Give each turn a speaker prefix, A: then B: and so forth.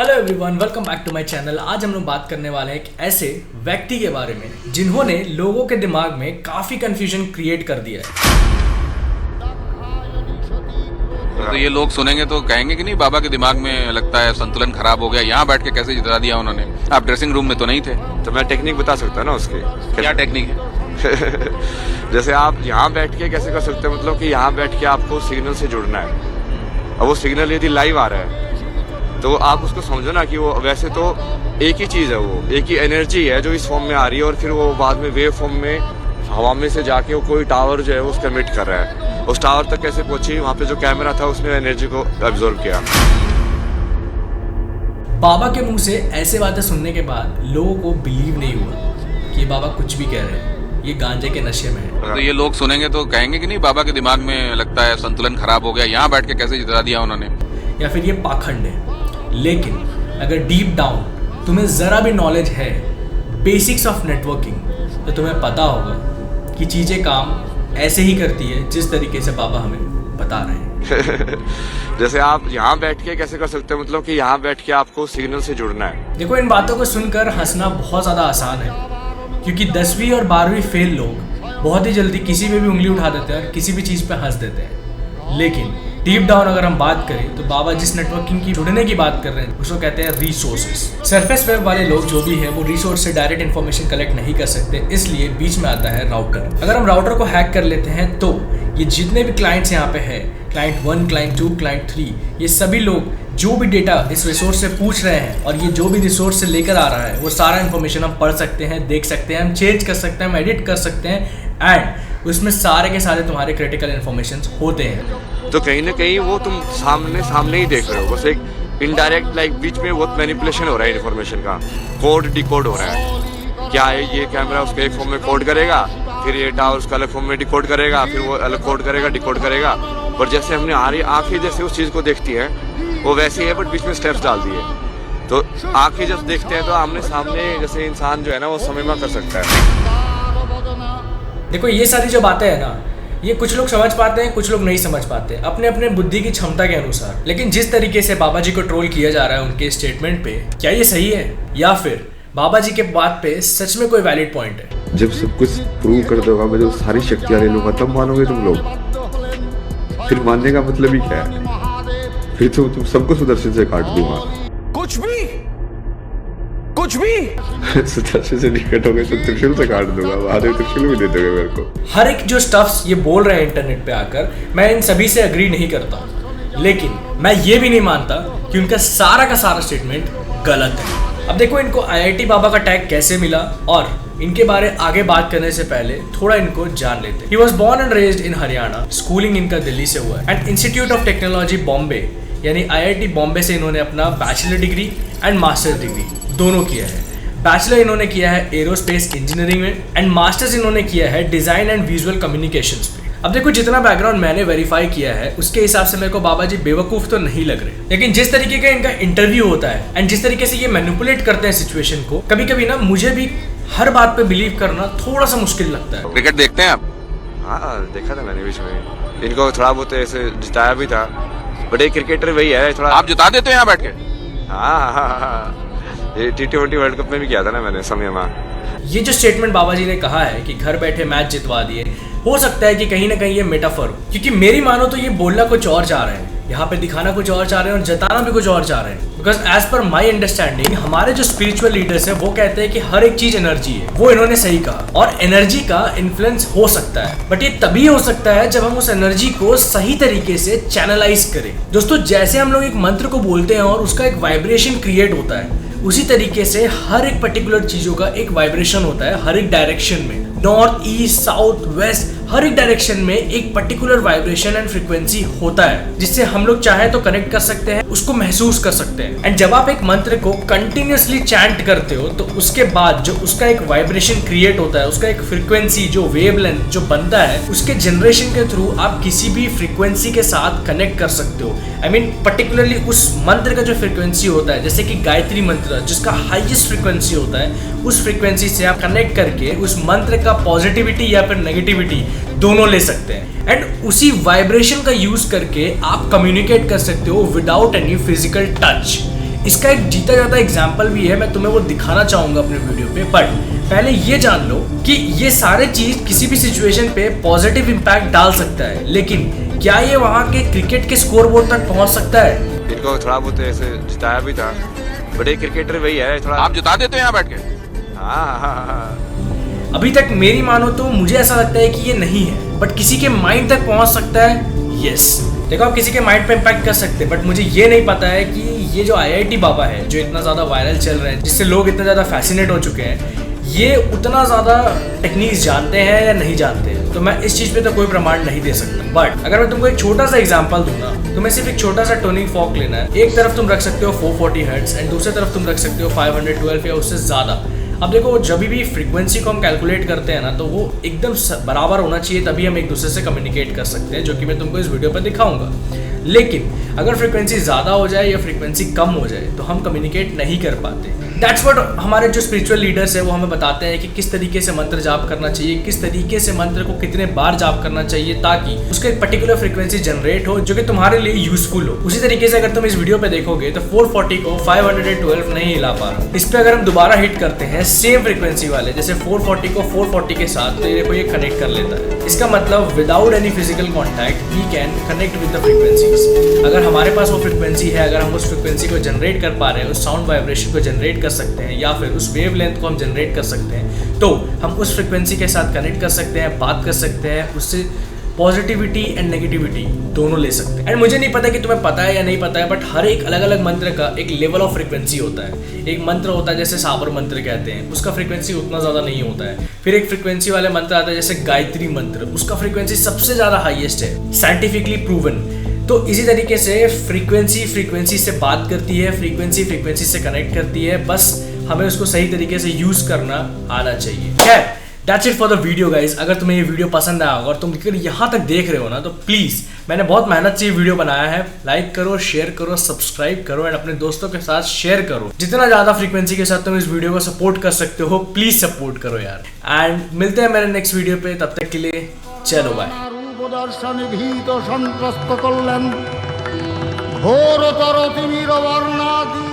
A: Hello everyone, welcome back to my channel. आज हम लोग बात करने वाले हैं एक ऐसे व्यक्ति के बारे में जिन्होंने लोगों के दिमाग में काफी कंफ्यूजन क्रिएट कर दिया है।
B: तो ये लोग सुनेंगे तो कहेंगे कि नहीं, बाबा के दिमाग में लगता है संतुलन खराब हो गया, यहाँ बैठ के कैसे जिता दिया उन्होंने। आप ड्रेसिंग रूम में तो नहीं थे।
C: तो मैं टेक्निक बता सकता ना उसकी।
B: क्या टेक्निक है?
C: जैसे आप यहाँ बैठ के कैसे कर सकते हैं, मतलब कि यहाँ बैठ के आपको सिग्नल से जुड़ना है। अब वो सिग्नल यदि लाइव आ रहा है तो आप उसको समझो ना कि वो वैसे तो एक ही चीज़ है, वो एक ही एनर्जी है जो इस फॉर्म में आ रही है और फिर वो बाद में वेव फॉर्म में हवा में से जाके वो कोई टावर जो है वो उसका एमिट कर रहा है। उस टावर तक कैसे पहुंची, वहाँ पे जो कैमरा था उसने एनर्जी को एब्जॉर्ब किया।
A: बाबा के मुंह से ऐसे बातें सुनने के बाद लोगों को बिलीव नहीं हुआ कि बाबा कुछ भी कह रहे हैं, ये गांजे के नशे में है।
B: तो ये लोग सुनेंगे तो कहेंगे कि नहीं, बाबा के दिमाग में लगता है संतुलन खराब हो गया, यहाँ बैठ के कैसे जिता दिया उन्होंने।
A: या फिर ये पाखंड है। लेकिन अगर डीप डाउन तुम्हें ज़रा भी नॉलेज है बेसिक्स ऑफ नेटवर्किंग, तो तुम्हें पता होगा कि चीज़ें काम ऐसे ही करती है जिस तरीके से बाबा हमें बता रहे हैं।
C: जैसे आप यहाँ बैठ के कैसे कर सकते हैं, मतलब कि यहाँ बैठ के आपको सिग्नल से जुड़ना है।
A: देखो, इन बातों को सुनकर हंसना बहुत ज़्यादा आसान है, क्योंकि 10वीं और 12वीं फेल लोग बहुत ही जल्दी किसी पे भी उंगली उठा देते हैं और किसी भी चीज़ पे हंस देते हैं। लेकिन डीप डाउन अगर हम बात करें तो बाबा जिस नेटवर्किंग की जुड़ने की बात कर रहे हैं उसको कहते हैं रिसोर्सेज। सरफेस वेब वाले लोग जो भी हैं वो रिसोर्स से डायरेक्ट इन्फॉर्मेशन कलेक्ट नहीं कर सकते, इसलिए बीच में आता है राउटर। अगर हम राउटर को हैक कर लेते हैं तो ये जितने भी क्लाइंट्स यहाँ पे हैं, क्लाइंट 1, क्लाइंट 2, क्लाइंट 3, ये सभी लोग जो भी डेटा इस रिसोर्स से पूछ रहे हैं और ये जो भी रिसोर्स से लेकर आ रहा है वो सारा इन्फॉर्मेशन हम पढ़ सकते हैं, देख सकते हैं, हम चेंज कर सकते हैं, हम एडिट कर सकते हैं एंड उसमें सारे के सारे तुम्हारे क्रिटिकल इन्फॉर्मेशन होते हैं।
C: तो कहीं ना कहीं वो तुम सामने ही देख रहे हो, बस एक इनडायरेक्ट लाइक बीच में बहुत मैनिपुलेशन हो रहा है इन्फॉर्मेशन का, कोड डिकोड हो रहा है। क्या है, ये कैमरा उसके एक फॉर्म में कोड करेगा, फिर ये टावर उसका अलग फॉर्म में डिकोड करेगा, फिर वो अलग कोड करेगा, डिकोड करेगा। और जैसे हमने आंखें जैसे उस चीज़ को देखती हैं वो वैसे ही है, बट बीच में स्टेप्स डाल दिए। तो आंखें जब देखते हैं तो आमने सामने जैसे इंसान जो है ना वो समझ कर सकता है।
A: देखो, ये सारी जो बातें हैं ना, ये कुछ लोग समझ पाते हैं, कुछ लोग नहीं समझ पाते, अपने अपने बुद्धि की क्षमता के अनुसार। लेकिन जिस तरीके से बाबा जी को ट्रोल किया जा रहा है उनके स्टेटमेंट पे, क्या ये सही है या फिर बाबा जी के बात पे सच में कोई वैलिड पॉइंट है?
D: जब सब कुछ प्रूव कर दोगा, मैं जो सारी शक्तियां ले लूंगा, तब मानोगे तुम लोग। फिर मानने का मतलब ही क्या है? फिर तो तुम सबको सुदर्शन से काट दूंगा। कुछ भी सुदर्शन से निकट हो गए तो त्रिशूल से काट दूंगा, महादेव त्रिशूल भी दे दोगे मेरे को।
A: हर एक जो स्टफ्स ये बोल रहे हैं इंटरनेट पे आकर, मैं इन सभी से अग्री नहीं करता, लेकिन मैं ये भी नहीं मानता कि उनका सारा का सारा स्टेटमेंट गलत है। अब देखो, इनको IIT बाबा का टैग कैसे मिला और इनके बारे आगे बात करने से पहले थोड़ा इनको जान लेते हैं। He was born and raised in Haryana, schooling इनका दिल्ली से हुआ है and institute of technology Bombay यानी IIT बॉम्बे से इन्होंने अपना bachelor degree and masters degree दोनों किया है। बैचलर इन्होंने किया है एरोस्पेस इंजीनियरिंग में एंड मास्टर्स इन्होंने किया है डिज़ाइन एंड विजुअल कम्युनिकेशंस पे। अब देखो, जितना बैकग्राउंड मैंने वेरीफाई किया है उसके हिसाब से मेरे को बाबा जी बेवकूफ़ तो नहीं लग रहे, लेकिन जिस तरीके का इनका इंटरव्यू होता है एंड जिस तरीके से ये मैनिपुलेट करते हैं सिचुएशन को, कभी कभी ना मुझे भी हर बात पे बिलीव करना थोड़ा सा मुश्किल लगता है।
B: क्रिकेट देखते हैं आप?
C: हाँ, देखा था मैंने बीच में, इनको थोड़ा बहुत ऐसे जिताया भी था, बट एक क्रिकेटर वही है थोड़ा।
B: आप जिता देते हैं यहाँ बैठ के?
C: हाँ, ये T20 वर्ल्ड कप में भी किया था ना मैंने समय में।
A: ये जो स्टेटमेंट बाबा जी ने कहा है कि घर बैठे मैच जितवा दिए, हो सकता है कि कहीं ना कहीं ये मेटाफर हो, क्योंकि मेरी मानो तो ये बोलना कुछ और चाह रहे हैं, यहाँ पे दिखाना कुछ और चाह रहे हैं और जताना भी कुछ और चाह रहे हैं। Because as per my understanding हमारे जो स्पिरिचुअल लीडर्स हैं वो कहते हैं कि हर एक चीज एनर्जी है। वो इन्होंने सही कहा, और एनर्जी का इन्फ्लुएंस हो सकता है, बट ये तभी हो सकता है जब हम उस एनर्जी को सही तरीके से चैनलाइज करें। दोस्तों, जैसे हम लोग एक मंत्र को बोलते हैं और उसका एक वाइब्रेशन क्रिएट होता है, उसी तरीके से हर एक पर्टिकुलर चीजों का एक वाइब्रेशन होता है हर एक डायरेक्शन में। नॉर्थ, ईस्ट, साउथ, वेस्ट, हर एक डायरेक्शन में एक पर्टिकुलर वाइब्रेशन एंड फ्रीक्वेंसी होता है जिससे हम लोग चाहे तो कनेक्ट कर सकते हैं, उसको महसूस कर सकते हैं। एंड जब आप एक मंत्र को कंटिन्यूअसली चैंट करते हो तो उसके बाद जो उसका एक वाइब्रेशन क्रिएट होता है, उसका एक फ्रीक्वेंसी जो वेवलेंथ जो बनता है, उसके जनरेशन के थ्रू आप किसी भी फ्रीक्वेंसी के साथ कनेक्ट कर सकते हो। आई मीन पर्टिकुलरली उस मंत्र का जो फ्रीक्वेंसी होता है, जैसे कि गायत्री मंत्र जिसका हाईएस्ट फ्रीक्वेंसी होता है, उस फ्रीक्वेंसी से आप कनेक्ट करके उस मंत्र का पॉजिटिविटी या फिर नेगेटिविटी दोनों ले सकते हैं एंड उसी वाइब्रेशन का यूज करके आप कम्युनिकेट कर सकते हो विदाउट एनी फिजिकल टच। इसका एक जीता जाता एग्जाम्पल भी है, मैं तुम्हें वो दिखाना चाहूंगा अपने वीडियो पे। बट पहले ये जान लो कि ये सारे चीज किसी भी सिचुएशन पे पॉजिटिव इम्पैक्ट डाल सकता है, लेकिन क्या ये वहाँ के क्रिकेट के स्कोर बोर्ड तक पहुँच सकता है?
C: इनको थोड़ा बहुत ऐसे जिताया भी था, बड़े क्रिकेटर वही है थोड़ा।
B: आप जिता देते हो यहाँ बैठ के?
C: हाँ।
A: अभी तक मेरी मानो तो मुझे ऐसा लगता है कि ये नहीं है, बट किसी के माइंड तक पहुंच सकता है। यस, देखो आप किसी के माइंड पे इम्पैक्ट कर सकते हैं, बट मुझे ये नहीं पता है कि ये जो IIT बाबा है जो इतना ज़्यादा वायरल चल रहे हैं, जिससे लोग इतना ज़्यादा फैसिनेट हो चुके हैं, ये उतना ज़्यादा टेक्निक्स जानते हैं या नहीं जानते हैं। तो मैं इस चीज़ पे तो कोई प्रमाण नहीं दे सकता। बट अगर मैं तुमको एक छोटा सा एग्जांपल दूँ ना, तुम्हें सिर्फ एक छोटा सा टोनिंग फॉर्क लेना है। एक तरफ तुम रख सकते हो 440 हर्ट्ज एंड दूसरी तरफ तुम रख सकते हो 512 या उससे ज़्यादा। अब देखो, जब भी फ्रीक्वेंसी को हम कैलकुलेट करते हैं ना, तो वो एकदम बराबर होना चाहिए, तभी हम एक दूसरे से कम्युनिकेट कर सकते हैं, जो कि मैं तुमको इस वीडियो पर दिखाऊंगा। लेकिन अगर फ्रीक्वेंसी ज़्यादा हो जाए या फ्रीक्वेंसी कम हो जाए तो हम कम्युनिकेट नहीं कर पाते। दैट्स व्हाट हमारे जो स्पिरिचुअल लीडर्स है वो हमें बताते हैं कि किस तरीके से मंत्र जाप करना चाहिए, किस तरीके से मंत्र को कितने बार जाप करना चाहिए, ताकि उसका एक पर्टिकुलर फ्रीक्वेंसी जनरेट हो जो कि तुम्हारे लिए यूजफुल हो। उसी तरीके से अगर तुम इस वीडियो पे देखोगे तो 440 को 512 नहीं हिला पा रहा। इस पे अगर हम दोबारा हिट करते हैं सेम फ्रीक्वेंसी वाले, जैसे 440 को 440 के साथ, तो देखो ये कनेक्ट कर लेता है। इसका मतलब without any physical contact we can connect with the frequencies. अगर हमारे पास वो फ्रीक्वेंसी है, अगर हम उस फ्रीक्वेंसी को जनरेट कर पा रहे हैं, उस साउंड वाइब्रेशन को जनरेट कर सकते हैं, या फिर उस वेवलेंथ को हम जनरेट कर सकते हैं, तो हम उस फ्रीक्वेंसी के साथ कनेक्ट कर सकते हैं, बात कर सकते हैं, उससे पॉजिटिविटी एंड नेगेटिविटी दोनों ले सकते हैं। एंड मुझे नहीं पता कि तुम्हें पता है या नहीं पता है, बट हर एक अलग अलग मंत्र का एक लेवल ऑफ फ्रीक्वेंसी होता है। एक मंत्र होता है जैसे साबर मंत्र कहते हैं, उसका फ्रीक्वेंसी उतना ज़्यादा नहीं होता है। फिर एक फ्रीक्वेंसी वाले मंत्र आता है जैसे गायत्री मंत्र, उसका फ्रीक्वेंसी सबसे ज़्यादा हाईएस्ट है, साइंटिफिकली प्रूवन। तो इसी तरीके से फ्रीक्वेंसी से बात करती है, फ्रीक्वेंसी से कनेक्ट करती है, बस हमें उसको सही तरीके से यूज़ करना आना चाहिए। खैर, that's it for the video guys. अगर तुम्हें ये वीडियो पसंद आया होगा और तुम यहाँ तक देख रहे हो ना, तो प्लीज़, मैंने बहुत मेहनत से ये वीडियो बनाया है, लाइक करो, शेयर करो, सब्सक्राइब करो एंड अपने दोस्तों के साथ शेयर करो। जितना ज़्यादा फ्रीक्वेंसी के साथ तुम इस वीडियो को सपोर्ट कर सकते हो, प्लीज़ सपोर्ट करो यार। एंड मिलते हैं मेरे नेक्स्ट वीडियो पे, तब तक के लिए चलो बाय।
E: ভীত সন্ত্রস্ত করলেন ঘোরতর তিমির বর্ণাদি